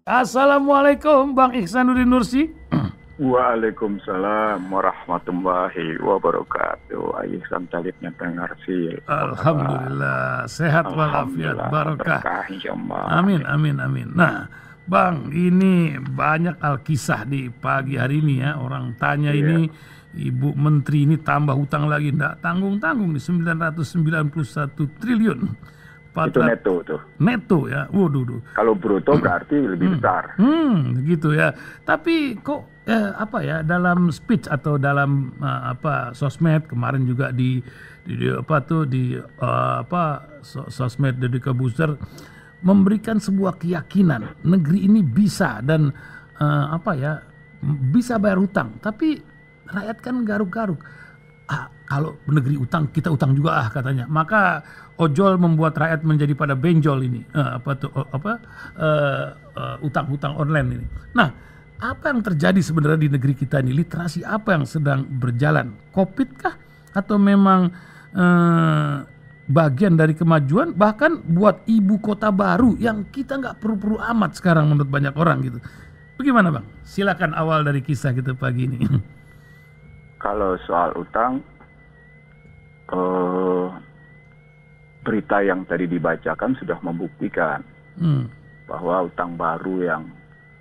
Assalamualaikum Bang Ihsanuddin Nursi. Waalaikumsalam warahmatullahi wabarakatuh. Ihsan Talibnya Pengarsil. Alhamdulillah sehat walafiat barokah. Insyaallah. Amin amin amin. Nah, Bang, ini banyak alkisah di pagi hari ini ya. Orang tanya ini Ibu Menteri ini tambah hutang lagi, enggak tanggung-tanggung nih 991 triliun. Itu neto tuh. Neto ya, waduh. Kalau bruto berarti lebih besar. Gitu ya. Tapi kok dalam speech atau dalam sosmed kemarin juga di sosmed Deddy Kobuser memberikan sebuah keyakinan negeri ini bisa dan bisa bayar hutang. Tapi rakyat kan garuk-garuk. Kalau negeri utang, kita utang juga katanya. Maka ojol membuat rakyat menjadi pada benjol ini. Utang-utang online ini. Nah, apa yang terjadi sebenarnya di negeri kita ini? Literasi apa yang sedang berjalan? Covid kah? Atau memang bagian dari kemajuan? Bahkan buat ibu kota baru yang kita nggak perlu amat sekarang menurut banyak orang gitu. Bagaimana Bang? Silakan awal dari kisah kita pagi ini. Kalau soal utang, berita yang tadi dibacakan sudah membuktikan bahwa utang baru yang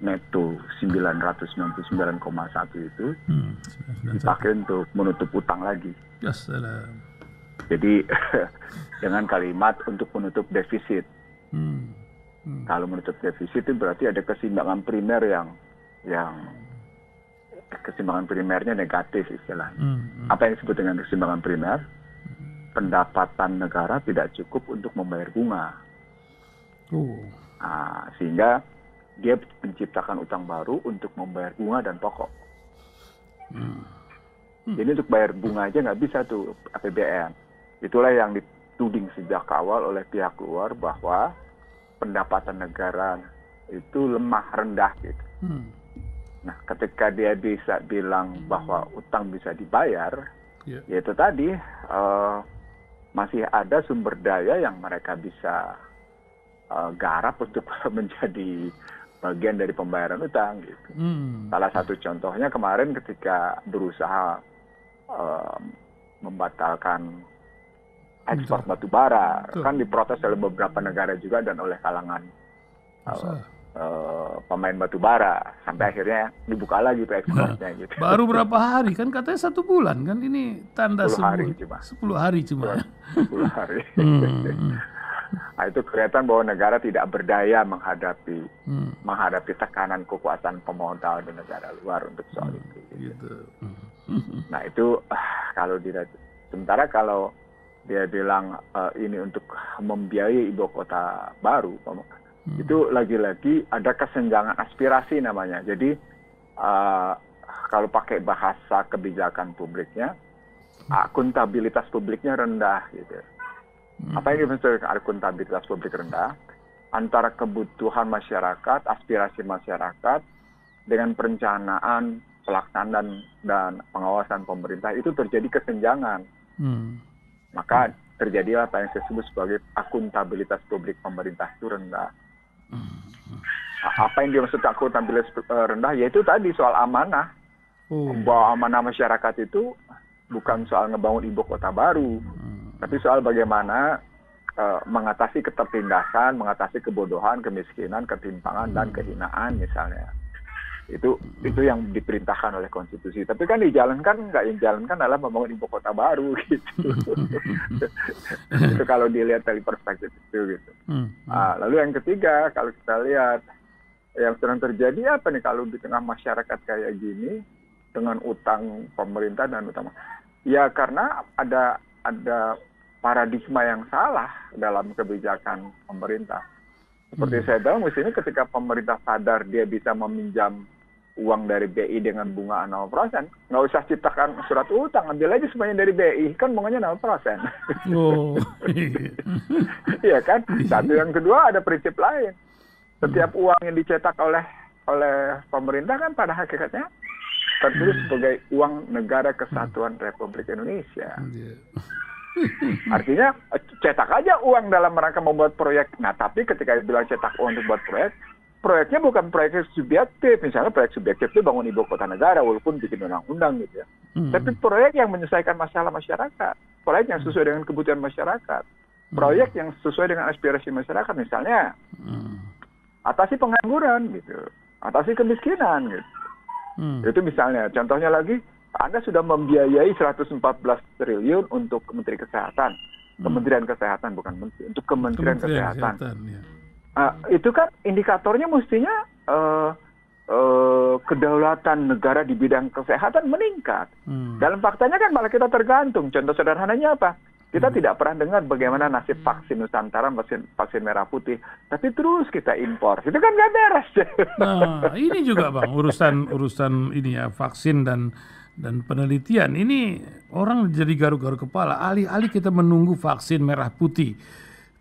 neto 999,1 itu dipakai untuk menutup utang lagi. Jadi dengan kalimat untuk menutup defisit. Kalau menutup defisit itu berarti ada keseimbangan primer yang keseimbangan primernya negatif istilahnya. Apa yang disebut dengan keseimbangan primer? Pendapatan negara tidak cukup untuk membayar bunga. Sehingga dia menciptakan utang baru untuk membayar bunga dan pokok. Jadi untuk bayar bunga aja nggak bisa tuh APBN. Itulah yang dituding sejak awal oleh pihak luar bahwa pendapatan negara itu lemah, rendah gitu. Nah, ketika dia bisa bilang bahwa utang bisa dibayar, yaitu tadi masih ada sumber daya yang mereka bisa garap untuk menjadi bagian dari pembayaran utang gitu. Salah satu contohnya kemarin ketika berusaha membatalkan ekspor batu bara, kan diprotes oleh beberapa negara juga dan oleh kalangan pemain batu bara, sampai akhirnya dibuka lagi tuh ekspornya gitu. Baru berapa hari kan katanya 1 bulan kan, ini tanda 10 hari cuma. 10 hari cuma. 10 hari. Nah, itu kelihatan bahwa negara tidak berdaya menghadapi tekanan kekuasaan pemodal di negara luar untuk soal itu. Gitu. Nah itu sementara kalau dia bilang ini untuk membiayai ibu kota baru, itu lagi-lagi ada kesenjangan aspirasi namanya. Jadi kalau pakai bahasa kebijakan publiknya, akuntabilitas publiknya rendah gitu. Apa yang dimaksud dengan akuntabilitas publik rendah? Antara kebutuhan masyarakat, aspirasi masyarakat, dengan perencanaan, pelaksanaan dan pengawasan pemerintah itu terjadi kesenjangan. Maka terjadilah apa yang disebut sebagai akuntabilitas publik pemerintah itu rendah. Apa yang dimaksud akuntabilitas rendah? Yaitu tadi soal amanah. Bahwa amanah masyarakat itu bukan soal ngebangun ibu kota baru, tapi soal bagaimana mengatasi ketertindasan, mengatasi kebodohan, kemiskinan, ketimpangan dan kehinaan misalnya. Itu yang diperintahkan oleh konstitusi. Tapi kan dijalankan, nggak dijalankan adalah membangun ibu kota baru gitu. Itu kalau dilihat dari perspektif itu gitu. Lalu yang ketiga, kalau kita lihat yang sedang terjadi apa nih kalau di tengah masyarakat kayak gini dengan utang pemerintah dan utang, ya karena ada paradigma yang salah dalam kebijakan pemerintah. Seperti saya bilang, mestinya ketika pemerintah sadar dia bisa meminjam uang dari BI dengan bunga 0%, nggak usah ciptakan surat utang, ambil aja semuanya dari BI, kan bunganya 0%. Iya kan? Satu, yang kedua ada prinsip lain. Setiap uang yang dicetak oleh pemerintah kan pada hakikatnya tertulis sebagai uang Negara Kesatuan Republik Indonesia. Artinya cetak aja uang dalam rangka membuat proyek. Nah, tapi ketika bilang cetak uang untuk buat proyek, proyeknya bukan proyek subjektif. Misalnya proyek subjektif itu bangun ibu kota negara walaupun bikin undang-undang gitu ya. Tapi proyek yang menyelesaikan masalah masyarakat, proyek yang sesuai dengan kebutuhan masyarakat, proyek yang sesuai dengan aspirasi masyarakat, misalnya atasi pengangguran gitu, atasi kemiskinan gitu. Itu misalnya. Contohnya lagi, Anda sudah membiayai 114 triliun untuk Menteri Kesehatan. Kementerian Kesehatan, bukan Menteri. Untuk Kementerian Kesehatan. Ya. Itu kan indikatornya mestinya kedaulatan negara di bidang kesehatan meningkat. Dalam faktanya kan malah kita tergantung. Contoh sederhananya apa? Kita tidak pernah dengar bagaimana nasib vaksin Nusantara, vaksin merah putih. Tapi terus kita impor. Itu kan nggak beres. Nah, ini juga Bang, urusan ini ya, vaksin dan penelitian. Ini orang jadi garuk-garuk kepala. Alih-alih kita menunggu vaksin merah putih.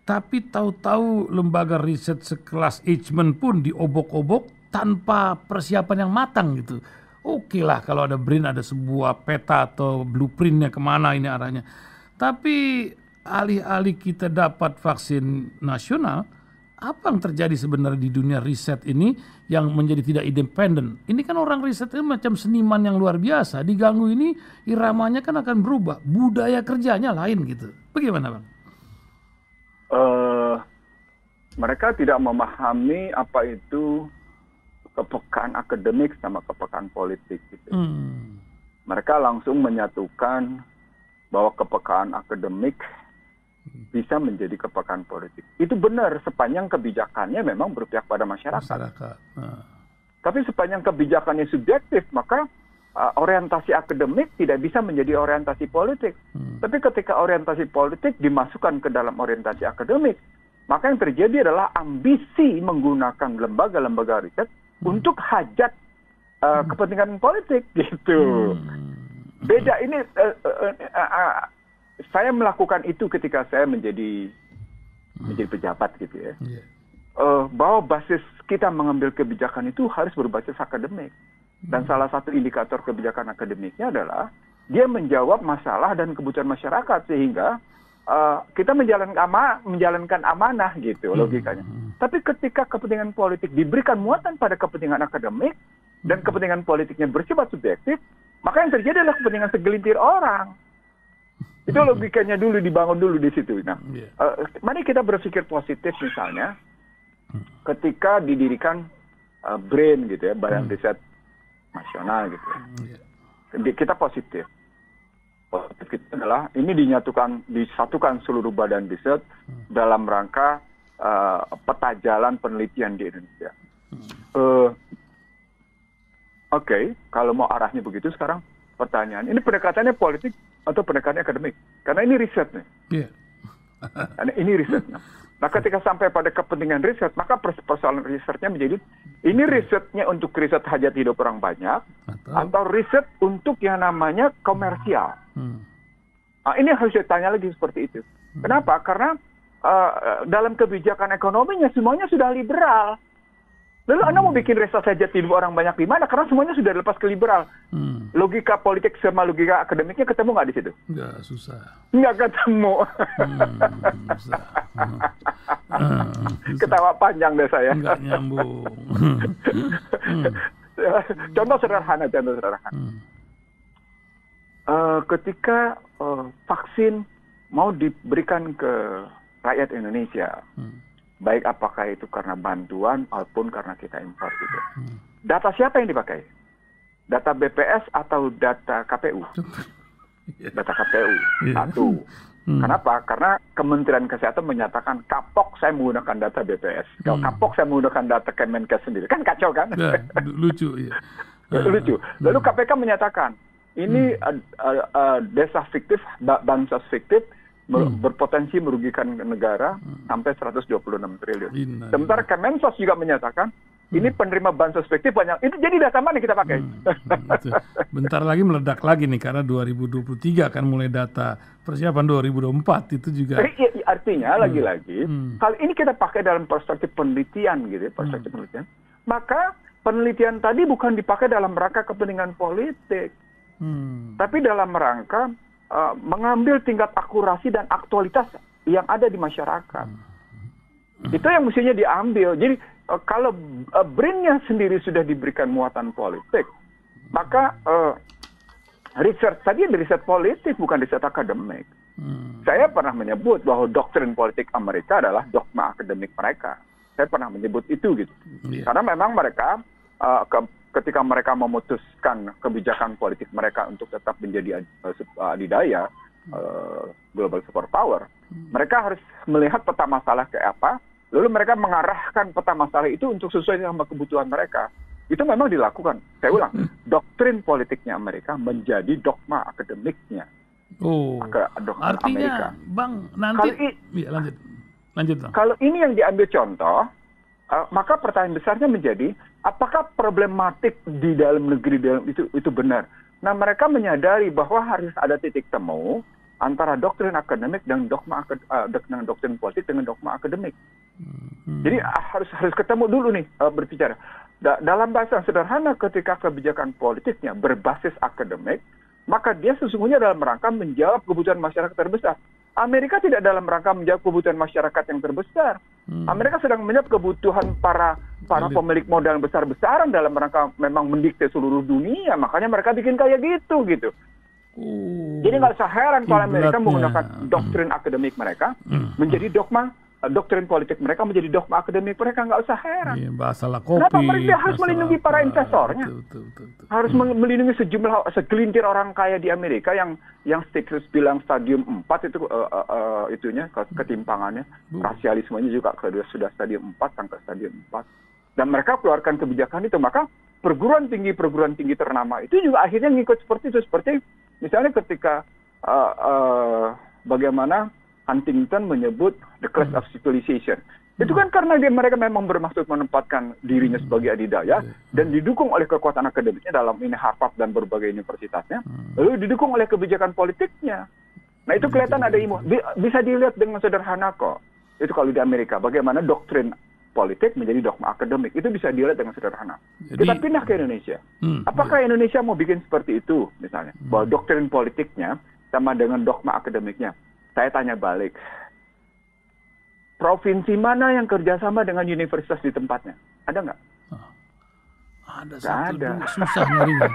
Tapi tahu-tahu lembaga riset sekelas Eijkman pun diobok-obok tanpa persiapan yang matang gitu. Oke lah kalau ada BRIN, ada sebuah peta atau blueprintnya kemana ini arahnya. Tapi alih-alih kita dapat vaksin nasional, apa yang terjadi sebenarnya di dunia riset ini yang menjadi tidak independen? Ini kan orang riset ini macam seniman yang luar biasa. Diganggu ini iramanya kan akan berubah. Budaya kerjanya lain gitu. Bagaimana Bang? Mereka tidak memahami apa itu kepekaan akademik sama kepekaan politik. Gitu. Mereka langsung menyatukan bahwa kepekaan akademik bisa menjadi kepekaan politik. Itu benar sepanjang kebijakannya memang berpihak pada masyarakat. Tapi sepanjang kebijakannya subjektif, maka orientasi akademik tidak bisa menjadi orientasi politik. Tapi ketika orientasi politik dimasukkan ke dalam orientasi akademik, maka yang terjadi adalah ambisi menggunakan lembaga-lembaga riset untuk hajat kepentingan politik gitu. Beda ini, saya melakukan itu ketika saya menjadi pejabat gitu ya. Bahwa basis kita mengambil kebijakan itu harus berbasis akademik. Dan salah satu indikator kebijakan akademiknya adalah dia menjawab masalah dan kebutuhan masyarakat sehingga kita menjalankan amanah gitu logikanya. Tapi ketika kepentingan politik diberikan muatan pada kepentingan akademik dan kepentingan politiknya bersifat subjektif, maka yang terjadi adalah kepentingan segelintir orang. Itu logikanya dulu dibangun dulu di situ. Nah, mari kita berpikir positif misalnya ketika didirikan BRIN gitu ya, Badan Riset Nasional gitu. Kita positif. Positif kita adalah ini disatukan seluruh badan riset dalam rangka peta jalan penelitian di Indonesia. Oke, kalau mau arahnya begitu sekarang pertanyaan, ini pendekatannya politik atau pendekatannya akademik? Karena ini riset nih. Ini risetnya. Nah, ketika sampai pada kepentingan riset, maka persoalan risetnya menjadi, ini risetnya untuk riset hajat hidup orang banyak, atau riset untuk yang namanya komersial. Nah, ini harus ditanya lagi seperti itu. Kenapa? Karena dalam kebijakan ekonominya semuanya sudah liberal. Lalu Anda mau bikin riset hajat hidup orang banyak di mana? Karena semuanya sudah lepas ke liberal. Logika politik sama logika akademiknya ketemu nggak di situ? Nggak, susah. Nggak ketemu. Susah. Ketawa panjang deh saya. Nggak nyambung. Contoh sederhana. Ketika vaksin mau diberikan ke rakyat Indonesia, baik apakah itu karena bantuan maupun karena kita impor gitu. Data siapa yang dipakai? Data BPS atau data KPU? Data KPU. Satu. Kenapa? Karena Kementerian Kesehatan menyatakan kapok saya menggunakan data BPS. Kalau kapok saya menggunakan data Kemenkes sendiri. Kan kacau kan? Ya, lucu. Ya. Lucu. Lalu KPK menyatakan ini desa fiktif, bansos fiktif berpotensi merugikan negara sampai 126 triliun. Sementara Kemensos juga menyatakan ini penerima bansos fiktif banyak. Itu jadi data mana yang kita pakai? Bentar lagi meledak lagi nih karena 2023 akan mulai data persiapan 2024 itu juga. Artinya lagi-lagi hal ini kita pakai dalam perspektif penelitian gitu, penelitian. Maka penelitian tadi bukan dipakai dalam rangka kepentingan politik, tapi dalam rangka mengambil tingkat akurasi dan aktualitas yang ada di masyarakat. Itu yang mestinya diambil. Jadi kalau BRIN-nya sendiri sudah diberikan muatan politik, maka riset tadi riset politik bukan riset akademik. Saya pernah menyebut bahwa doktrin politik Amerika adalah dogma akademik mereka. Saya pernah menyebut itu gitu. Karena memang mereka ketika mereka memutuskan kebijakan politik mereka untuk tetap menjadi adidaya global superpower, mereka harus melihat peta masalah kayak apa, lalu mereka mengarahkan peta masalah itu untuk sesuai sama kebutuhan mereka. Itu memang dilakukan. Saya ulang, doktrin politiknya Amerika menjadi dogma akademiknya. Artinya, Amerika. Bang, nanti lanjut. Kalau ini yang diambil contoh, maka pertanyaan besarnya menjadi, apakah problematik di dalam negeri itu benar? Nah, mereka menyadari bahwa harus ada titik temu antara doktrin akademik dan doktrin politik dengan dogma akademik. Jadi harus ketemu dulu nih berbicara. Dalam bahasa sederhana, ketika kebijakan politiknya berbasis akademik, maka dia sesungguhnya dalam rangka menjawab kebutuhan masyarakat terbesar. Amerika tidak dalam rangka menjawab kebutuhan masyarakat yang terbesar. Amerika sedang menjawab kebutuhan para pemilik modal besar-besaran dalam rangka memang mendikte seluruh dunia. Makanya mereka bikin kayak gitu. Jadi nggak usah heran kalau Amerika menggunakan doktrin akademik mereka menjadi dogma. Doktrin politik mereka menjadi dogma akademik mereka, nggak usah heran. Bahasa kopi. Kenapa mereka harus melindungi para investornya? Harus melindungi segelintir orang kaya di Amerika yang Stiglitz bilang stadium 4 itu ketimpangannya, rasialismenya juga sudah stadium 4 sampai stadium 4. Dan mereka keluarkan kebijakan itu, maka perguruan tinggi ternama itu juga akhirnya ngikut seperti itu. Seperti misalnya ketika bagaimana Huntington menyebut the class of civilization. Itu kan karena mereka memang bermaksud menempatkan dirinya sebagai adidaya dan didukung oleh kekuatan akademiknya dalam ini Harvard dan berbagai universitasnya, lalu didukung oleh kebijakan politiknya. Nah itu kelihatan ada bisa dilihat dengan sederhana kok. Itu kalau di Amerika, bagaimana doktrin politik menjadi dogma akademik, itu bisa dilihat dengan sederhana. Kita pindah ke Indonesia. Apakah Indonesia mau bikin seperti itu misalnya? Bahwa doktrin politiknya sama dengan dogma akademiknya. Saya tanya balik, provinsi mana yang kerjasama dengan universitas di tempatnya? Ada nggak? Ada satu, susah nyarinya.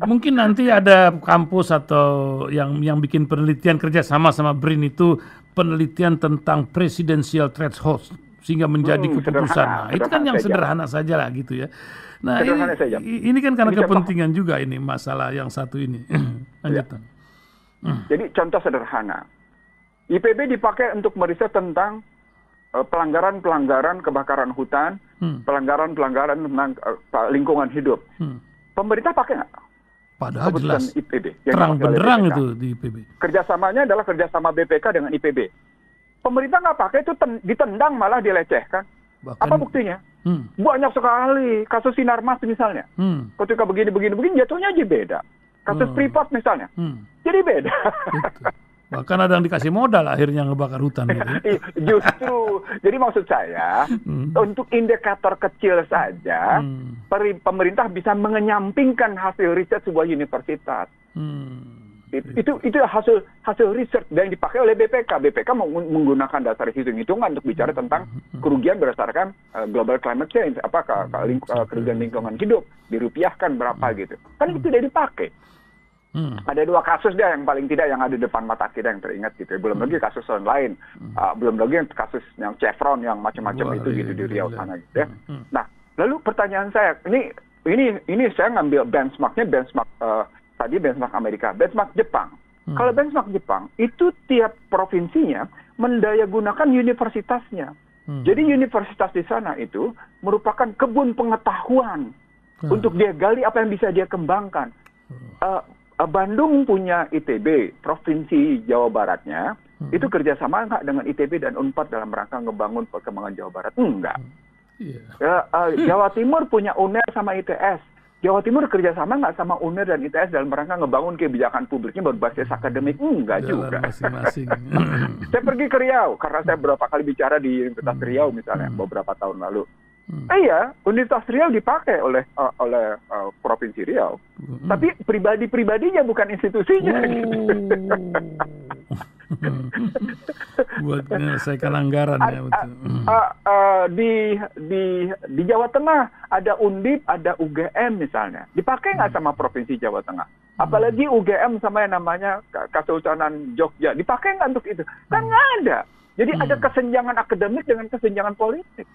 Mungkin nanti ada kampus atau yang bikin penelitian kerjasama sama BRIN itu penelitian tentang presidential threshold sehingga menjadi keputusan. Nah, itu kan yang sederhana saja lah gitu ya. Nah ini kan karena kepentingan juga ini masalah yang satu ini. Lanjutan. Jadi contoh sederhana. IPB dipakai untuk meriset tentang pelanggaran-pelanggaran kebakaran hutan, pelanggaran-pelanggaran tentang lingkungan hidup. Pemerintah pakai nggak? Padahal jelas IPB, terang benderang itu di IPB. Kerjasamanya adalah kerjasama BPK dengan IPB. Pemerintah nggak pakai, itu ditendang malah dilecehkan. Apa buktinya? Banyak sekali kasus Sinarmas misalnya. Ketika begini jatuhnya aja beda. Kasus Freeport misalnya, jadi beda. Bahkan ada yang dikasih modal akhirnya ngebakar hutan. Gitu. Justru, jadi maksud saya, untuk indikator kecil saja, pemerintah bisa mengenyampingkan hasil riset sebuah universitas. Itu hasil riset yang dipakai oleh BPK. BPK menggunakan dasar hitung-hitungan untuk bicara tentang kerugian berdasarkan global climate change, kerugian lingkungan hidup, dirupiahkan berapa gitu. Kan itu tidak dipakai. Ada 2 kasus deh yang paling tidak yang ada di depan mata kita yang teringat gitu. Belum lagi kasus lain, belum lagi kasus yang Chevron yang macam-macam itu gitu di Riau sana gitu ya. Nah, lalu pertanyaan saya, ini saya ngambil benchmark tadi benchmark Amerika, benchmark Jepang. Kalau benchmark Jepang itu tiap provinsinya mendayagunakan universitasnya. Jadi universitas di sana itu merupakan kebun pengetahuan untuk dia gali apa yang bisa dia kembangkan. Bandung punya ITB, Provinsi Jawa Baratnya, itu kerjasama nggak dengan ITB dan UNPAD dalam rangka ngebangun perkembangan Jawa Barat? Enggak. Jawa Timur punya UNER sama ITS. Jawa Timur kerjasama nggak sama UNER dan ITS dalam rangka ngebangun kebijakan publiknya berbasis akademik? Enggak juga. Masing-masing. Saya pergi ke Riau, karena saya beberapa kali bicara di Universitas Riau misalnya, beberapa tahun lalu. Iya, Universitas Riau dipakai oleh Provinsi Riau, tapi pribadi-pribadinya bukan institusinya. Buat menyelesaikan anggaran ya betul. Di Jawa Tengah ada Undip, ada UGM misalnya. Dipakai nggak sama Provinsi Jawa Tengah? Apalagi UGM sama yang namanya Kesultanan Jogja. Dipakai nggak untuk itu? Kan nggak ada. Jadi ada kesenjangan akademik dengan kesenjangan politik.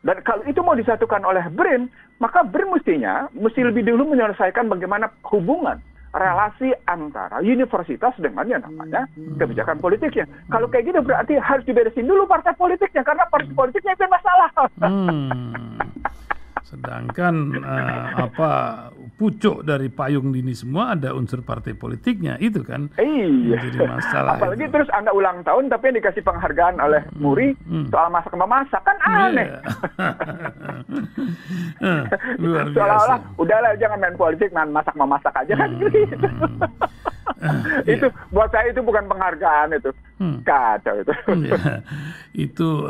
Dan kalau itu mau disatukan oleh BRIN, maka BRIN mesti lebih dulu menyelesaikan bagaimana hubungan relasi antara universitas dengan yang namanya kebijakan politiknya. Kalau kayak gitu berarti harus diberesin dulu partai politiknya, karena partai politiknya itu masalah. Sedangkan pucuk dari payung ini semua ada unsur partai politiknya, itu kan jadi masalah. Apalagi itu. Terus Anda ulang tahun tapi yang dikasih penghargaan oleh Muri soal masak-memasak, kan aneh. Luar biasa. Seolah-olah udahlah jangan main politik, main masak-memasak aja kan gitu. Itu buat saya itu bukan penghargaan, itu kacau itu. Itu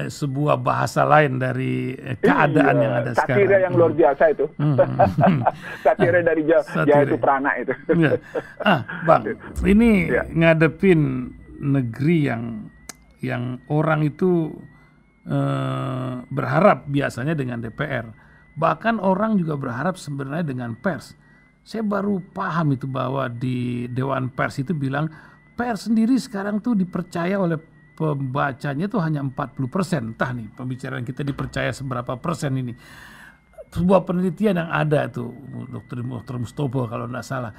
sebuah bahasa lain dari keadaan yang ada sekarang. Satire yang luar biasa itu. Satire dari Jaya Prana itu. Bang, ini ngadepin negeri yang orang itu berharap biasanya dengan DPR. Bahkan orang juga berharap sebenarnya dengan pers. Saya baru paham itu bahwa di Dewan Pers itu bilang pers sendiri sekarang tuh dipercaya oleh pembacanya tuh hanya 40%. Entah nih pembicaraan kita dipercaya seberapa persen ini. Sebuah penelitian yang ada tuh Dr. Mustopo kalau nggak salah.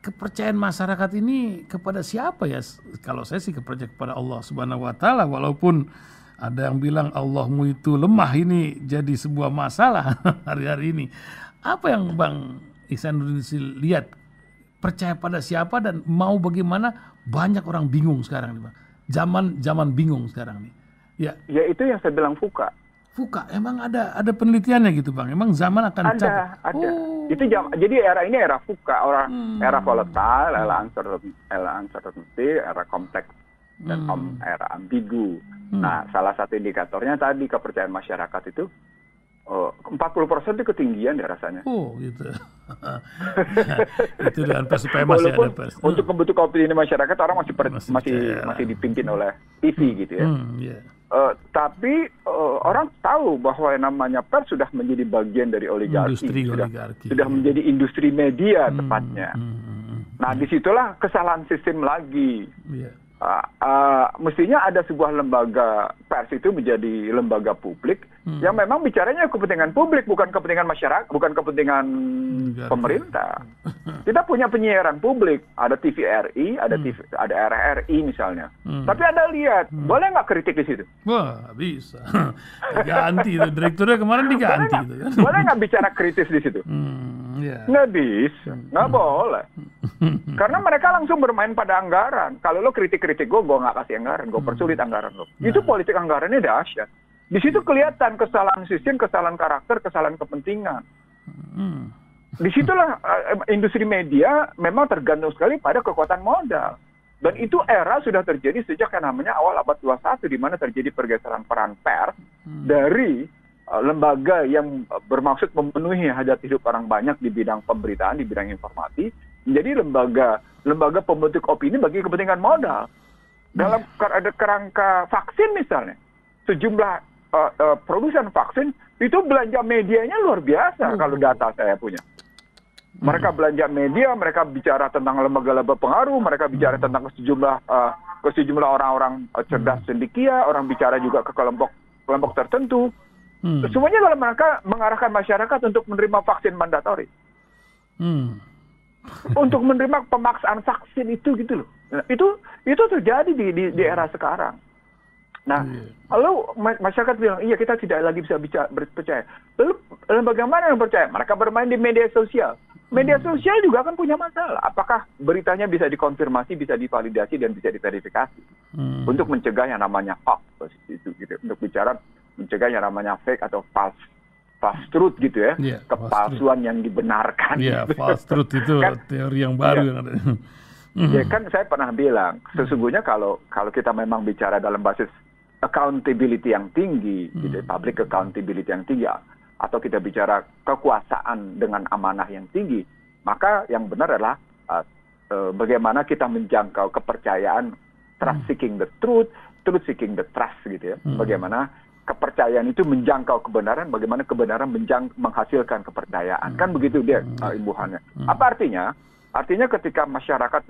Kepercayaan masyarakat ini kepada siapa ya? Kalau saya sih kepercayaan kepada Allah Subhanahu wa taala, walaupun ada yang bilang Allahmu itu lemah, ini jadi sebuah masalah hari-hari ini. Apa yang Bang Ihsanuddin lihat, percaya pada siapa dan mau bagaimana? Banyak orang bingung sekarang nih Bang. Zaman bingung sekarang nih. Ya itu yang saya bilang FUKA. FUKA, emang ada penelitiannya gitu Bang? Emang zaman akan ada. Itu jadi era ini era FUKA, era volatile, era uncertainty, era kompleks dan era ambigu. Nah, salah satu indikatornya tadi kepercayaan masyarakat itu 40% itu ketinggian ya rasanya. Oh gitu. Itu dengan pers supaya masih ada pers. Untuk membentuk opini masyarakat orang masih dipimpin oleh TV gitu ya. Tapi orang tahu bahwa yang namanya pers sudah menjadi bagian dari oligarki. Sudah menjadi industri media tepatnya. Nah disitulah kesalahan sistem lagi. Mestinya ada sebuah lembaga pers itu menjadi lembaga publik yang memang bicaranya kepentingan publik, bukan kepentingan masyarakat, bukan kepentingan pemerintah. Kita punya penyiaran publik, ada TVRI, ada RRI misalnya. Tapi Anda lihat, boleh nggak kritik di situ? Wah, bisa. Ganti itu direkturnya kemarin diganti. Boleh nggak bicara kritis di situ? Nggak bisa, nggak boleh. Karena mereka langsung bermain pada anggaran. Kalau lo kritik-kritik gue nggak kasih anggaran, gue persulit anggaran lo. Itu politik anggarannya dahsyat. Di situ kelihatan kesalahan sistem, kesalahan karakter, kesalahan kepentingan. Disitulah industri media memang tergantung sekali pada kekuatan modal. Dan itu era sudah terjadi sejak yang namanya awal abad 21, di mana terjadi pergeseran peran pers dari lembaga yang bermaksud memenuhi hajat hidup orang banyak di bidang pemberitaan, di bidang informasi, menjadi lembaga pembentuk opini bagi kepentingan modal. Dalam kerangka vaksin misalnya, sejumlah produsen vaksin itu belanja medianya luar biasa kalau data saya punya. Mereka belanja media, mereka bicara tentang lembaga-lembaga pengaruh, mereka bicara tentang sejumlah orang-orang cerdas cendekia, orang bicara juga ke kelompok tertentu. Semuanya dalam rangka mengarahkan masyarakat untuk menerima vaksin mandatori. Untuk menerima pemaksaan vaksin itu gitu loh. Nah, itu terjadi di era sekarang. Nah, lalu masyarakat bilang, iya kita tidak lagi bisa percaya. Lalu bagaimana yang percaya? Mereka bermain di media sosial. Media sosial juga kan punya masalah. Apakah beritanya bisa dikonfirmasi, bisa divalidasi, dan bisa diverifikasi? Untuk mencegah yang namanya hoax itu, gitu. Untuk mencegah yang namanya fake atau false truth gitu ya. Kepalsuan yang dibenarkan. Iya, false truth itu kan, teori yang baru yang ada. Ya kan saya pernah bilang, sesungguhnya kalau kita memang bicara dalam basis accountability yang tinggi, gitu, public accountability yang tinggi, atau kita bicara kekuasaan dengan amanah yang tinggi, maka yang benar adalah bagaimana kita menjangkau kepercayaan, trust seeking the truth seeking the trust gitu ya. Bagaimana kepercayaan itu menjangkau kebenaran, bagaimana kebenaran menghasilkan kepercayaan. Kan begitu dia imbuhannya. Apa artinya? Artinya ketika masyarakat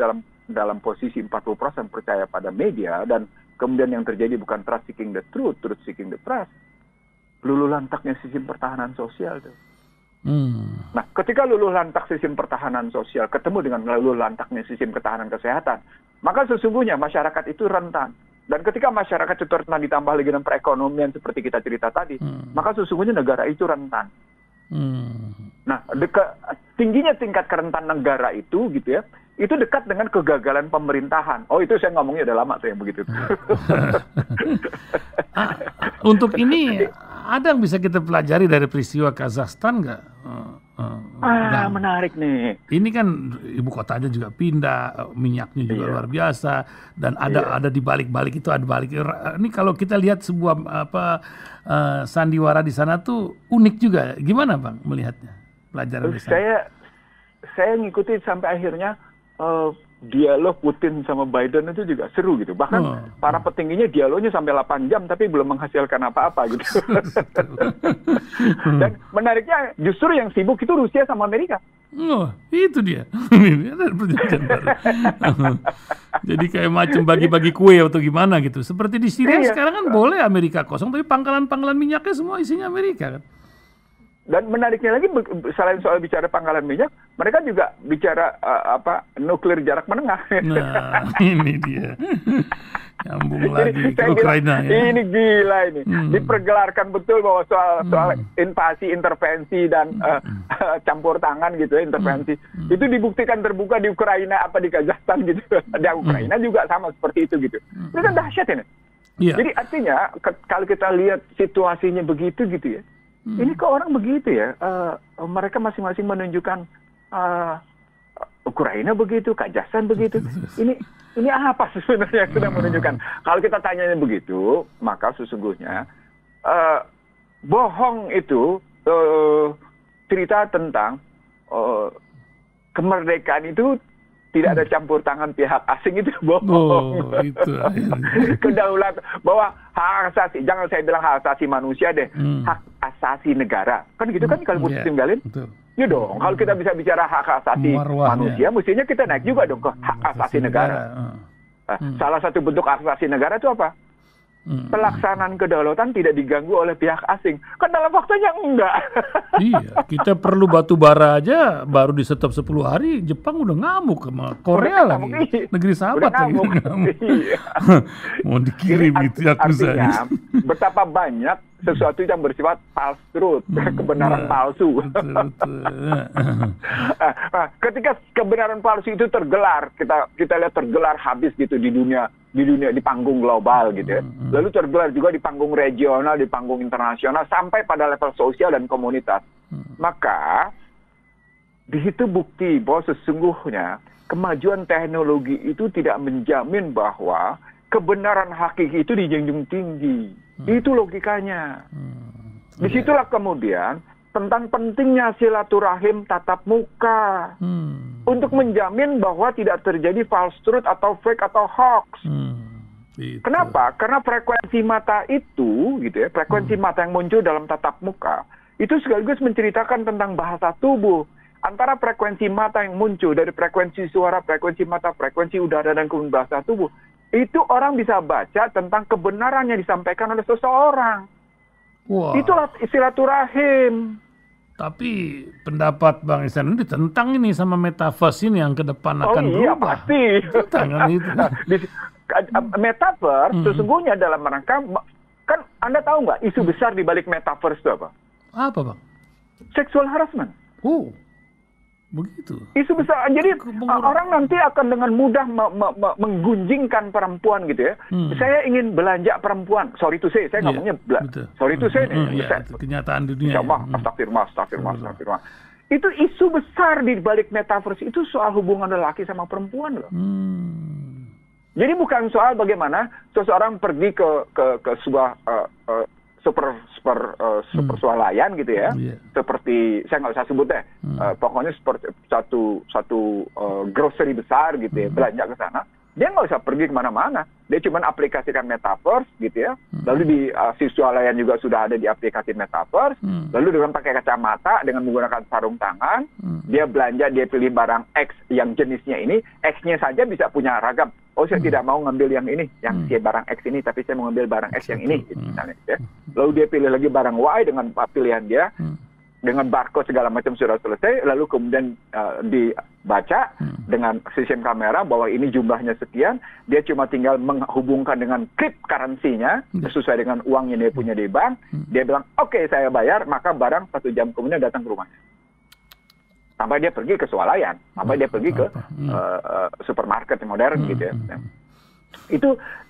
dalam posisi 40% percaya pada media dan kemudian yang terjadi bukan trust seeking the truth seeking the trust, luluh lantaknya sistem pertahanan sosial tuh. Nah, ketika luluh lantak sistem pertahanan sosial ketemu dengan luluh lantaknya sistem ketahanan kesehatan, maka sesungguhnya masyarakat itu rentan. Dan ketika masyarakat itu rentan ditambah lagi dengan perekonomian seperti kita cerita tadi, maka sesungguhnya negara itu rentan. Nah, tingginya tingkat kerentanan negara itu gitu ya, itu dekat dengan kegagalan pemerintahan. Oh, itu saya ngomongnya udah lama tuh yang begitu. Untuk ini ada yang bisa kita pelajari dari peristiwa Kazakhstan nggak? Menarik nih. Ini kan ibu kotanya juga pindah, minyaknya juga luar biasa, dan ada di balik-balik itu ada balik. Ini kalau kita lihat sebuah sandiwara di sana tuh unik juga. Gimana Bang melihatnya? Pelajaran di sana. Saya ngikutin sampai akhirnya dialog Putin sama Biden itu juga seru gitu. Bahkan para petingginya dialognya sampai 8 jam tapi belum menghasilkan apa-apa gitu. Dan menariknya justru yang sibuk itu Rusia sama Amerika. Oh, itu dia. Ini ada perjanjian baru. Jadi kayak macam bagi-bagi kue atau gimana gitu. Seperti di Syria sekarang kan boleh Amerika kosong, tapi pangkalan-pangkalan minyaknya semua isinya Amerika kan. Dan menariknya lagi, selain soal bicara pangkalan minyak, mereka juga bicara nuklir jarak menengah. Nah, ini dia. Nyambung lagi ke Ukraina. Ini gila ini. Dipergelarkan betul bahwa soal invasi, intervensi, dan campur tangan gitu ya, intervensi. Itu dibuktikan terbuka di Ukraina, di Kazakhstan gitu. Di Ukraina juga sama seperti itu gitu. Ini kan dahsyat ini. Yeah. Jadi artinya, kalau kita lihat situasinya begitu gitu ya, ini kok orang begitu ya, mereka masing-masing menunjukkan Ukraina begitu, Kazakhstan begitu. Ini apa sebenarnya yang sedang menunjukkan? Kalau kita tanyanya begitu, maka sesungguhnya bohong itu cerita tentang kemerdekaan itu tidak ada campur tangan pihak asing, itu bohong. Oh, itu. Kedaulatan, bahwa hak asasi, jangan saya bilang hak asasi manusia deh, hak asasi negara. Kan gitu kan kalau Putin tinggalin? Ya dong, kalau kita bisa bicara hak asasi manusia, mestinya kita naik juga dong ke hak asasi negara. Salah satu bentuk hak asasi negara itu apa? Pelaksanaan kedaulatan tidak diganggu oleh pihak asing. Kan dalam faktanya enggak. Iya, kita perlu batu bara aja baru di stop 10 hari, Jepang udah ngamuk sama Korea lagi. Negeri sahabat lagi. Iya. Mau dikirim gitu ya artinya, betapa banyak sesuatu yang bersifat false truth, kebenaran palsu. Ketika kebenaran palsu itu tergelar, kita lihat tergelar habis gitu di dunia di panggung global gitu ya. Lalu tergelar juga di panggung regional, di panggung internasional, sampai pada level sosial dan komunitas. Maka di situ bukti bahwa sesungguhnya kemajuan teknologi itu tidak menjamin bahwa kebenaran hakiki itu dijunjung tinggi. Itu logikanya. Disitulah kemudian tentang pentingnya silaturahim tatap muka untuk menjamin bahwa tidak terjadi false truth atau fake atau hoax. Kenapa? Karena frekuensi mata itu, gitu ya, frekuensi mata yang muncul dalam tatap muka itu sekaligus menceritakan tentang bahasa tubuh. Antara frekuensi mata yang muncul dari frekuensi suara, frekuensi mata, frekuensi udara, dan kemudian bahasa tubuh, itu orang bisa baca tentang kebenaran yang disampaikan oleh seseorang. Wow. Itulah silaturahim. Tapi pendapat Bang Ihsan ini ditentang ini sama metaverse ini yang ke depan akan berubah. Oh iya, pasti. Tangan itu. Metaverse sesungguhnya dalam rangka, kan Anda tahu nggak isu besar di balik metaverse itu apa? Apa Bang? Sexual harassment. Oh. Begitu. Isu besar. Jadi orang nanti akan dengan mudah menggunjingkan perempuan gitu ya. Saya ingin belanja perempuan. Sorry to say, saya ngomongnya sorry to say nih. Kenyataan dunia. Astagfirullah. Itu isu besar di balik metaverse itu soal hubungan lelaki sama perempuan loh. Jadi bukan soal bagaimana seseorang pergi ke sebuah super swalayan gitu ya, seperti saya nggak usah sebut deh, pokoknya seperti satu grocery besar gitu ya, belanja ke sana, dia nggak usah pergi kemana-mana, dia cuma aplikasikan Metaverse gitu ya, lalu di si swalayan juga sudah ada di aplikasi Metaverse, lalu dengan pakai kacamata, dengan menggunakan sarung tangan, dia belanja, dia pilih barang X yang jenisnya ini, X-nya saja bisa punya ragam. Oh, saya tidak mau ngambil yang ini, yang si barang X ini, tapi saya mau ngambil barang X yang ini, gitu, misalnya. Ya. Lalu dia pilih lagi barang Y dengan pilihan dia, dengan barcode segala macam sudah selesai, lalu kemudian dibaca dengan sistem kamera bahwa ini jumlahnya sekian, dia cuma tinggal menghubungkan dengan cryptocurrency-nya, sesuai dengan uang yang dia punya di bank, dia bilang, oke, saya bayar, maka barang 1 jam kemudian datang ke rumahnya. Sampai dia pergi ke swalayan, sampai dia pergi ke supermarket yang modern gitu ya.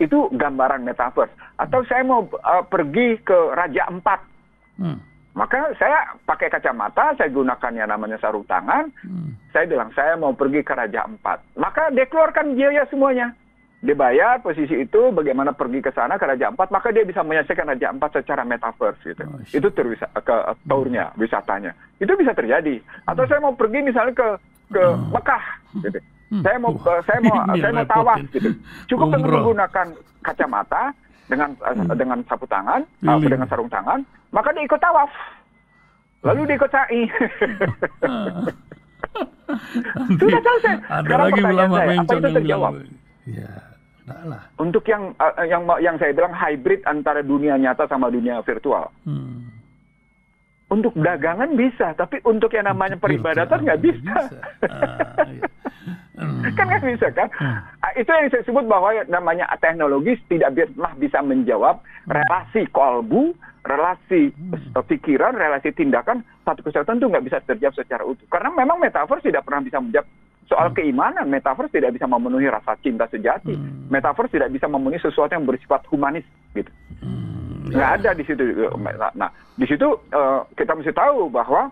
Itu gambaran Metaverse. Atau saya mau pergi ke Raja Ampat, maka saya pakai kacamata, saya gunakan yang namanya sarung tangan, saya bilang saya mau pergi ke Raja Ampat, maka dia keluarkan biaya semuanya. Dia bayar posisi itu, bagaimana pergi ke sana ke Raja Ampat, maka dia bisa menyaksikan Raja Ampat secara Metaverse gitu. Itu ke tournya, wisatanya. Itu bisa terjadi. Atau saya mau pergi misalnya ke Mekah gitu. Saya mau tawaf gitu. Cukup dengan menggunakan kacamata dengan sapu tangan, dengan sarung tangan, maka dia ikut tawaf. Lalu dia ikut sa'i. Sudah selesai. Ada lagi ulama apa itu terjawab? Ya. Lah. Untuk yang saya bilang hybrid antara dunia nyata sama dunia virtual. Untuk dagangan bisa, tapi untuk yang namanya peribadatan nggak bisa. Kan nggak bisa kan? Itu yang saya sebut bahwa namanya teknologi tidak bisa menjawab relasi kolbu, relasi pikiran, relasi tindakan satu kesatuan itu nggak bisa terjawab secara utuh. Karena memang Metaverse tidak pernah bisa menjawab soal keimanan. Metaverse tidak bisa memenuhi rasa cinta sejati. Metaverse tidak bisa memenuhi sesuatu yang bersifat humanis gitu. Nggak ada di situ. Nah, di situ kita mesti tahu bahwa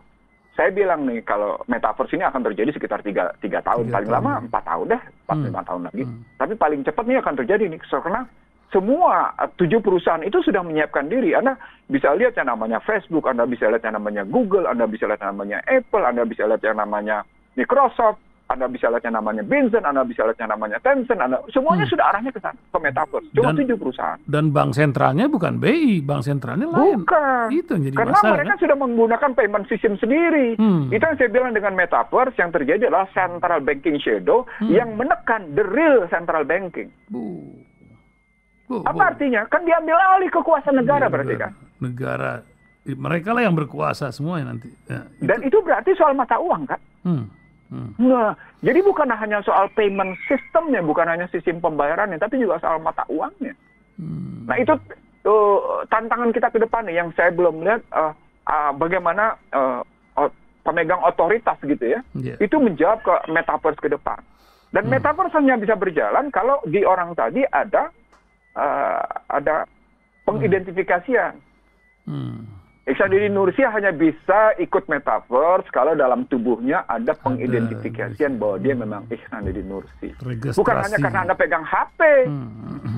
saya bilang nih, kalau Metaverse ini akan terjadi sekitar 3 tahun, paling lama 4 tahun deh, 4-5 tahun lagi. Tapi paling cepat nih akan terjadi nih, karena semua 7 perusahaan itu sudah menyiapkan diri. Anda bisa lihat yang namanya Facebook, Anda bisa lihat yang namanya Google, Anda bisa lihat yang namanya Apple, Anda bisa lihat yang namanya Microsoft, Anda bisa lihat yang namanya Binzen, Anda bisa lihat yang namanya Tencent, semuanya sudah arahnya ke sana, ke Metaverse. Cuma 7 perusahaan. Dan bank sentralnya bukan BI, bank sentralnya lain. Bukan. Itu yang jadi karena masalah, mereka kan? sudah menggunakan payment system sendiri. Itu yang saya bilang dengan Metaverse, yang terjadi adalah central banking shadow yang menekan the real central banking. Apa artinya? Kan diambil alih kekuasaan negara berarti kan? Negara, mereka lah yang berkuasa semuanya nanti. Ya, dan itu berarti soal mata uang kan? Nah, jadi bukan hanya soal payment systemnya, bukan hanya sistem pembayarannya, tapi juga soal mata uangnya. Nah, itu tantangan kita ke depan nih, yang saya belum lihat bagaimana pemegang otoritas gitu ya, itu menjawab ke Metaverse ke depan. Dan Metaverse hanya bisa berjalan kalau di orang tadi ada pengidentifikasian. Iksanuddin Nursi hanya bisa ikut Metaverse kalau dalam tubuhnya ada pengidentifikasian bahwa dia memang Iksanuddin Nursi. Bukan hanya karena Anda pegang HP.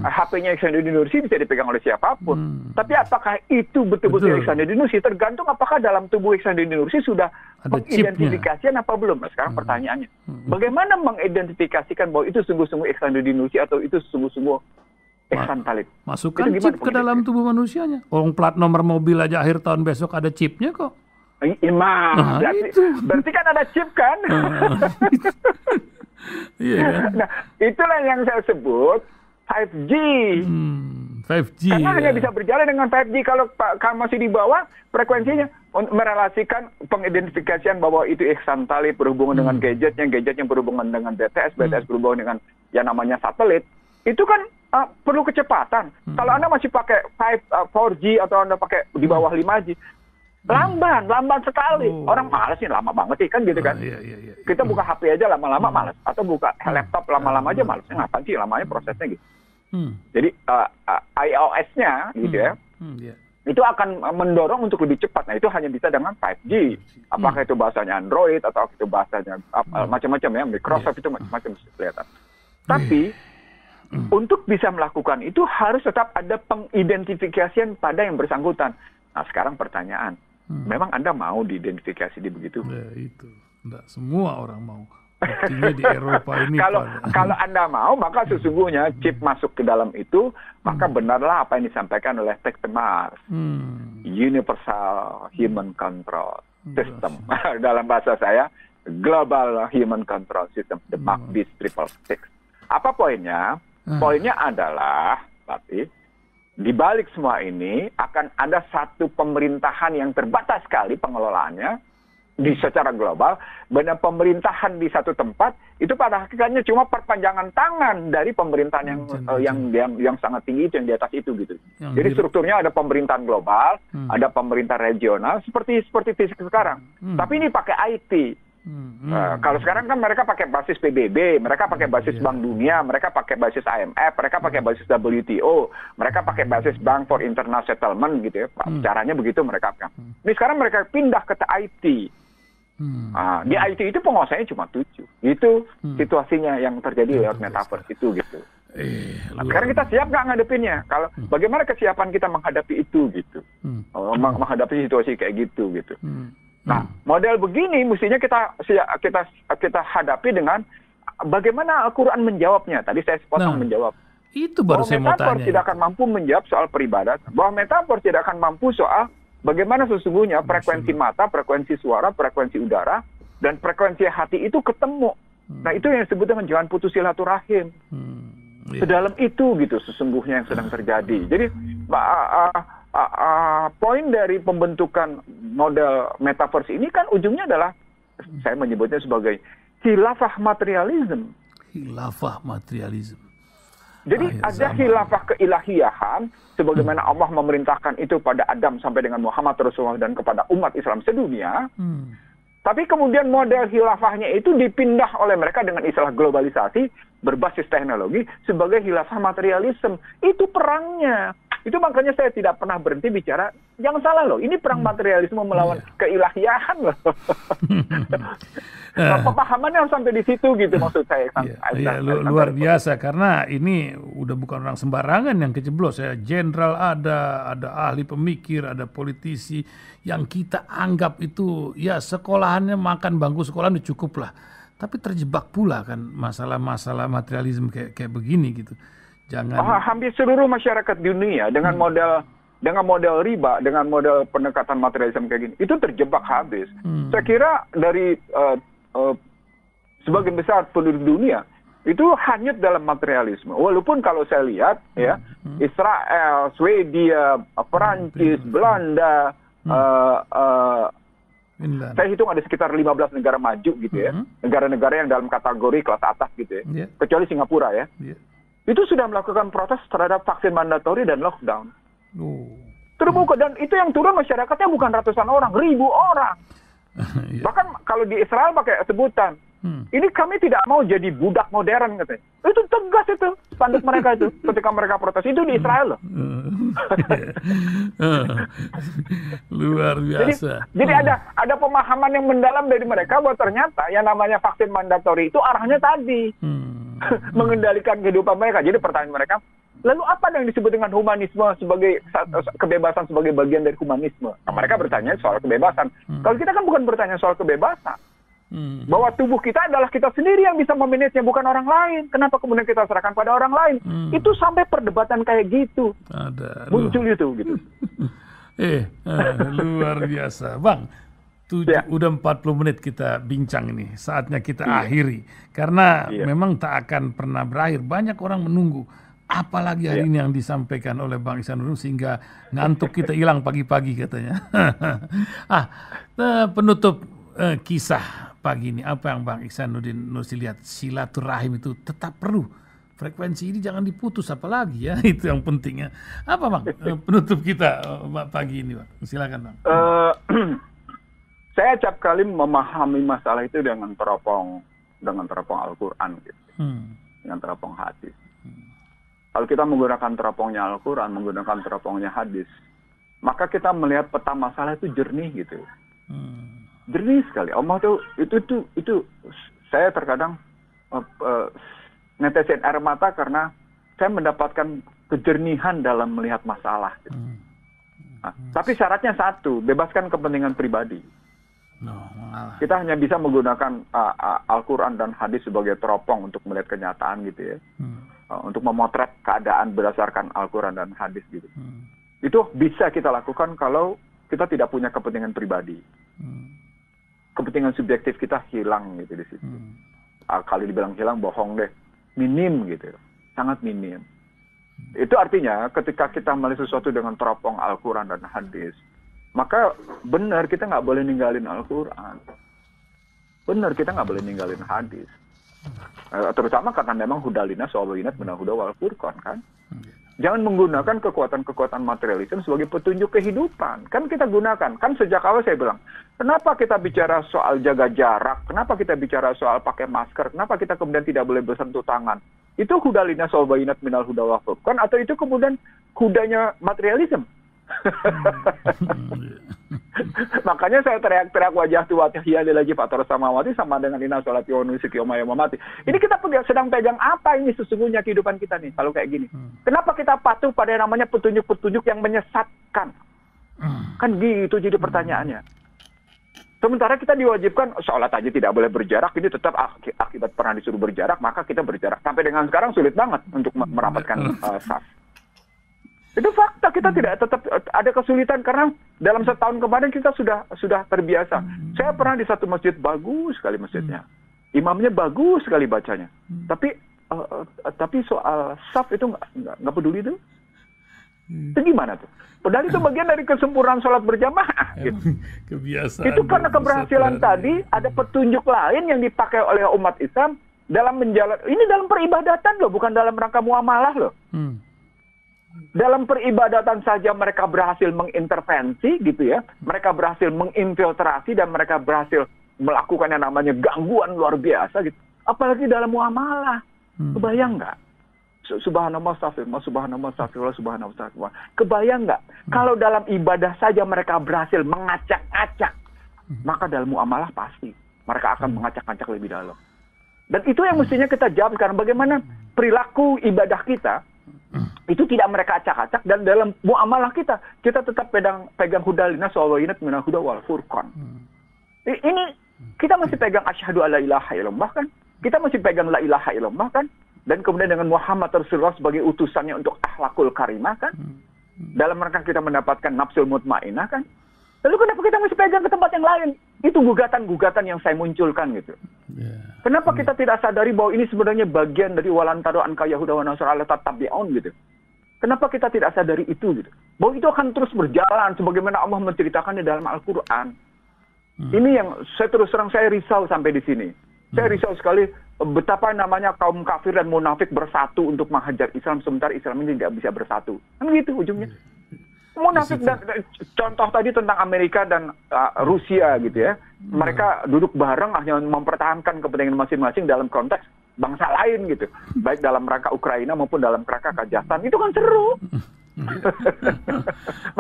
HP-nya Iksanuddin Nursi bisa dipegang oleh siapapun. Tapi apakah itu betul-betul Iksanuddin Nursi? Tergantung apakah dalam tubuh Iksanuddin Nursi sudah pengidentifikasian apa belum. Nah, sekarang pertanyaannya, bagaimana mengidentifikasikan bahwa itu sungguh-sungguh Iksanuddin Nursi atau itu sungguh-sungguh Ihsan Talib? Masukkan chip ke dalam tubuh manusianya. Orang plat nomor mobil aja akhir tahun besok ada chipnya kok. Berarti kan ada chip kan? Nah, itulah yang saya sebut 5G. 5G. Karena hanya bisa berjalan dengan 5G kalau masih di bawah frekuensinya, merelasikan pengidentifikasian bahwa itu Ihsan Talib berhubungan dengan gadget yang berhubungan dengan BTS berhubungan dengan yang namanya satelit. Itu kan perlu kecepatan. Kalau Anda masih pakai 4G atau Anda pakai di bawah 5G, lamban sekali. Orang malas nih, lama banget sih kan gitu kan. Kita buka HP aja lama-lama malas, atau buka laptop lama-lama aja malas. Ngapain sih lamanya prosesnya gitu. Jadi iOS-nya gitu ya, itu akan mendorong untuk lebih cepat. Nah, itu hanya bisa dengan 5G. Apakah itu bahasanya Android atau itu bahasanya macam-macam ya, Microsoft itu macam-macam kelihatan. Tapi untuk bisa melakukan itu harus tetap ada pengidentifikasian pada yang bersangkutan. Nah sekarang pertanyaan, memang Anda mau diidentifikasi di begitu? Ya, itu. Nggak semua orang mau. Buktinya di Eropa ini. Kalau Anda mau, maka sesungguhnya chip masuk ke dalam itu, maka benarlah apa yang disampaikan oleh Tech Mars. Universal Human Control System. Dalam bahasa saya, Global Human Control System, the MACBIS 666. Apa poinnya? Poinnya adalah, tapi di balik semua ini akan ada satu pemerintahan yang terbatas sekali pengelolaannya secara global, benar pemerintahan di satu tempat itu pada hakikatnya cuma perpanjangan tangan dari pemerintahan yang sangat tinggi itu, yang di atas itu gitu. Jadi strukturnya ada pemerintahan global, ada pemerintah regional seperti sekarang. Tapi ini pakai IT. Kalau sekarang kan mereka pakai basis PBB, mereka pakai basis Bank Dunia, mereka pakai basis IMF, mereka pakai basis WTO, mereka pakai basis Bank for International Settlement gitu ya. Caranya begitu mereka. Ini sekarang mereka pindah ke IT. Di IT itu penguasanya cuma 7. Itu situasinya yang terjadi lewat metaverse itu gitu. Sekarang kita siap nggak ngadepinnya? Kalau bagaimana kesiapan kita menghadapi itu gitu, menghadapi situasi kayak gitu gitu. Nah, model begini mestinya kita hadapi dengan bagaimana Al-Quran menjawabnya. Tadi saya sepotong menjawab. Itu baru saya mau tanya. Metafor tidak akan mampu menjawab soal peribadatan. Bahwa metafor tidak akan mampu soal bagaimana sesungguhnya frekuensi mata, frekuensi suara, frekuensi udara, dan frekuensi hati itu ketemu. Nah, itu yang disebut dengan jangan putus silaturahim. Sedalam itu gitu sesungguhnya yang sedang terjadi. Jadi poin dari pembentukan model metaverse ini kan ujungnya adalah, saya menyebutnya sebagai khilafah materialism. Khilafah materialism. Jadi ada khilafah keilahiyahan, sebagaimana Allah memerintahkan itu pada Adam sampai dengan Muhammad Rasulullah dan kepada umat Islam sedunia. Tapi kemudian model khilafahnya itu dipindah oleh mereka dengan istilah globalisasi berbasis teknologi sebagai khilafah materialisme. Itu perangnya. Itu makanya saya tidak pernah berhenti bicara, jangan salah loh, ini perang materialisme melawan keilahiyahan loh. Pemahamannya harus sampai di situ gitu maksud saya. Luar biasa, karena ini udah bukan orang sembarangan yang keceblos ya. Jenderal ada ahli pemikir, ada politisi yang kita anggap itu ya sekolahannya makan bangku sekolah udah cukup lah. Tapi terjebak pula kan masalah-masalah materialisme kayak begini gitu. Hampir seluruh masyarakat dunia dengan model riba, dengan model pendekatan materialisme kayak gini, itu terjebak habis. Saya kira dari sebagian besar penduduk dunia itu hanyut dalam materialisme. Walaupun kalau saya lihat ya, Israel, Swedia, Perancis, Belanda, saya hitung ada sekitar 15 negara maju gitu ya, negara-negara yang dalam kategori kelas atas gitu ya, kecuali Singapura ya. Itu sudah melakukan protes terhadap vaksin mandatori dan lockdown. Terbuka, dan itu yang turun masyarakatnya bukan ratusan orang, 1000 orang. Bahkan kalau di Israel pakai sebutan, ini kami tidak mau jadi budak modern katanya. Itu tegas itu spanduk mereka itu ketika mereka protes itu di Israel loh. Luar biasa. Jadi ada pemahaman yang mendalam dari mereka bahwa ternyata yang namanya vaksin mandatori itu arahnya tadi. Mengendalikan kehidupan mereka. Jadi pertanyaan mereka, lalu apa yang disebut dengan humanisme sebagai kebebasan sebagai bagian dari humanisme? Nah, mereka bertanya soal kebebasan. Kalau kita kan bukan bertanya soal kebebasan. Bahwa tubuh kita adalah kita sendiri yang bisa memanagenya, bukan orang lain. Kenapa kemudian kita serahkan pada orang lain? Itu sampai perdebatan kayak gitu. Muncul itu gitu. Luar biasa. Bang, udah 40 menit kita bincang ini. Saatnya kita akhiri. Karena memang tak akan pernah berakhir. Banyak orang menunggu. Apalagi hari ini yang disampaikan oleh Bang Ihsanuddin sehingga ngantuk kita hilang pagi-pagi katanya. Penutup kisah pagi ini. Apa yang Bang Ihsanuddin Nursi lihat? Silaturahim itu tetap perlu. Frekuensi ini jangan diputus apalagi ya. Itu yang pentingnya. Apa Bang penutup kita pagi ini Bang? Silakan Bang. Saya acap kali memahami masalah itu dengan teropong Al-Quran gitu. Dengan teropong hadis. Kalau kita menggunakan teropongnya Al-Quran, menggunakan teropongnya hadis, maka kita melihat peta masalah itu jernih gitu. Jernih sekali. Allah itu saya terkadang netesin air mata karena saya mendapatkan kejernihan dalam melihat masalah. Gitu. Nah, tapi syaratnya satu, bebaskan kepentingan pribadi. Kita hanya bisa menggunakan Al-Quran dan hadis sebagai teropong untuk melihat kenyataan gitu ya. Untuk memotret keadaan berdasarkan Al-Quran dan hadis gitu. Itu bisa kita lakukan kalau kita tidak punya kepentingan pribadi. Kepentingan subjektif kita hilang gitu di situ. Kali dibilang hilang, bohong deh. Minim gitu. Sangat minim. Itu artinya ketika kita melihat sesuatu dengan teropong Al-Quran dan hadis, maka benar kita nggak boleh ninggalin Al-Quran. Benar kita nggak boleh ninggalin hadis. Terutama karena memang hudalina sawawinat menahuda wal furqan kan. Jangan menggunakan kekuatan-kekuatan materialisme sebagai petunjuk kehidupan. Kan kita gunakan. Kan sejak awal saya bilang, kenapa kita bicara soal jaga jarak? Kenapa kita bicara soal pakai masker? Kenapa kita kemudian tidak boleh bersentuh tangan? Itu hudalina sawawinat minal huda wal furqan, atau itu kemudian kudanya materialisme? Makanya saya teriak-teriak wajah tua hiya lagi fator samawati sama dengan inna sholati wa nusuki wa mamati. Ini kita sedang pegang apa ini sesungguhnya kehidupan kita nih kalau kayak gini. Kenapa kita patuh pada yang namanya petunjuk-petunjuk yang menyesatkan? Kan gitu jadi pertanyaannya. Sementara kita diwajibkan sholat aja tidak boleh berjarak, ini tetap akibat pernah disuruh berjarak, maka kita berjarak. Sampai dengan sekarang sulit banget untuk merapatkan saf. Itu fakta, kita tidak tetap ada kesulitan karena dalam setahun kemarin kita sudah terbiasa. Saya pernah di satu masjid, bagus sekali masjidnya, imamnya bagus sekali bacanya, tapi soal saf itu nggak peduli tuh. Itu gimana tuh? Padahal itu bagian dari kesempurnaan sholat berjamaah. Gitu. Kebiasaan. Itu karena keberhasilan tadi ada petunjuk lain yang dipakai oleh umat Islam dalam ini dalam peribadatan loh, bukan dalam rangka muamalah loh. Dalam peribadatan saja mereka berhasil mengintervensi gitu ya. Mereka berhasil menginfiltrasi dan mereka berhasil melakukan yang namanya gangguan luar biasa gitu. Apalagi dalam muamalah. Kebayang nggak? Subhanallah, astagfirullah, subhanallah, astagfirullah, subhanallah, astagfirullah. Kebayang nggak? Kalau dalam ibadah saja mereka berhasil mengacak-acak, maka dalam muamalah pasti mereka akan mengacak-acak lebih dalam. Dan itu yang mestinya kita jawab sekarang. Bagaimana perilaku ibadah kita itu tidak mereka acak-acak, dan dalam muamalah kita tetap pegang hudalina sawawinat minal huda wal furqan. Ini kita masih pegang asyhadu alla ilaha illallah kan? Kita masih pegang la ilaha illallah kan? Dan kemudian dengan Muhammad Rasulullah sebagai utusannya untuk akhlakul karimah kan? Dalam rangka kita mendapatkan nafsul mutmainah kan? Lalu kenapa kita masih pegang ke tempat yang lain? Itu gugatan-gugatan yang saya munculkan gitu. Kenapa kita tidak sadari bahwa ini sebenarnya bagian dari walantado anka yahuda wa nasrani tattabi'un gitu? Kenapa kita tidak sadari itu gitu? Bahwa itu akan terus berjalan sebagaimana Allah menceritakannya dalam Al-Quran. Ini yang terus terang saya risau sampai di sini. Saya risau sekali betapa namanya kaum kafir dan munafik bersatu untuk menghajar Islam, sementara Islam ini tidak bisa bersatu. Kan gitu ujungnya. Munafik dan contoh tadi tentang Amerika dan Rusia gitu ya. Mereka duduk bareng hanya mempertahankan kepentingan masing-masing dalam konteks bangsa lain gitu. Baik dalam rangka Ukraina maupun dalam rangka Kazakhstan. Itu kan seru.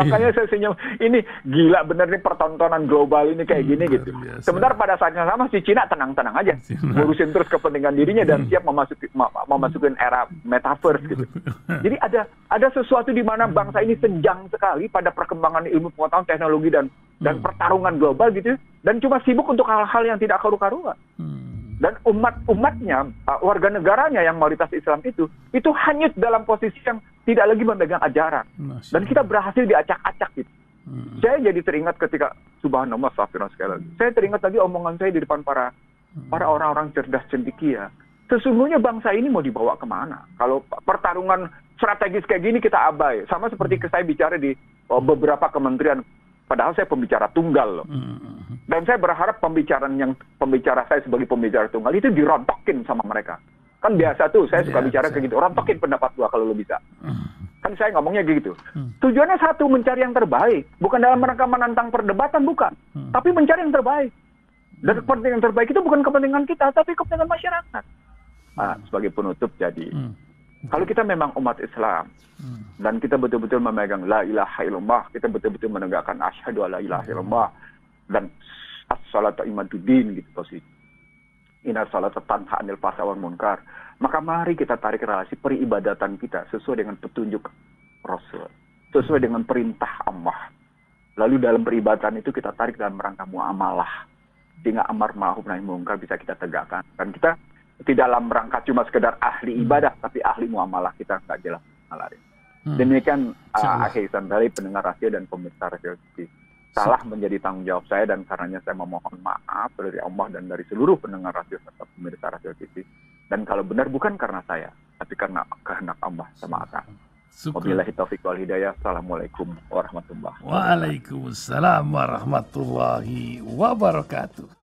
Makanya saya senyum, ini gila bener nih pertontonan global ini kayak gini gitu. Sementara pada saat yang sama si Cina tenang-tenang aja, ngurusin terus kepentingan dirinya dan siap memasukin era metaverse gitu. Jadi ada sesuatu di mana bangsa ini senjang sekali pada perkembangan ilmu pengetahuan, teknologi dan pertarungan global gitu, dan cuma sibuk untuk hal-hal yang tidak karu-karuan. Dan umatnya, warga negaranya yang mayoritas Islam itu hanyut dalam posisi yang tidak lagi memegang ajaran. Dan kita berhasil diacak-acak gitu. Saya jadi teringat ketika, subhanallah, astagfirullah sekali lagi. Saya teringat lagi omongan saya di depan para orang-orang cerdas cendekia. Sesungguhnya bangsa ini mau dibawa kemana? Kalau pertarungan strategis kayak gini kita abai. Sama seperti saya bicara di beberapa kementerian. Padahal saya pembicara tunggal loh. Dan saya berharap pembicara saya sebagai pembicara tunggal itu dirontokin sama mereka. Kan biasa tuh, saya suka bicara kayak gitu. Rontokin pendapat gua kalau lo bisa. Kan saya ngomongnya gitu. Tujuannya satu, mencari yang terbaik. Bukan dalam rangka menantang perdebatan, bukan. Tapi mencari yang terbaik. Dan kepentingan terbaik itu bukan kepentingan kita, tapi kepentingan masyarakat. Nah, sebagai penutup jadi, kalau kita memang umat Islam, dan kita betul-betul memegang la ilaha illallah, kita betul-betul menegakkan asyhadu alla ilaha illallah, dan as-salatu imaduddin gitu posisi. Inna salata tanha 'anil fahsya'i wal munkar. Maka mari kita tarik relasi peribadatan kita sesuai dengan petunjuk Rasul, sesuai dengan perintah Allah. Lalu dalam peribadatan itu kita tarik dalam rangka muamalah, sehingga amar ma'ruf nahi munkar bisa kita tegakkan. Dan kita tidak dalam rangka cuma sekedar ahli ibadah, tapi ahli muamalah, kita nggak jelas malah. Demikian akhir dari pendengar rasio dan pemirsa rasio TV. Salah menjadi tanggung jawab saya, dan karenanya saya memohon maaf dari Allah dan dari seluruh pendengar rasio serta pemirsa rasio TV. Dan kalau benar bukan karena saya, tapi karena kehendak Allah semata. Wabillahi taufiq wal hidayah. Assalamualaikum warahmatullahi wabarakatuh. Waalaikumsalam warahmatullahi wabarakatuh.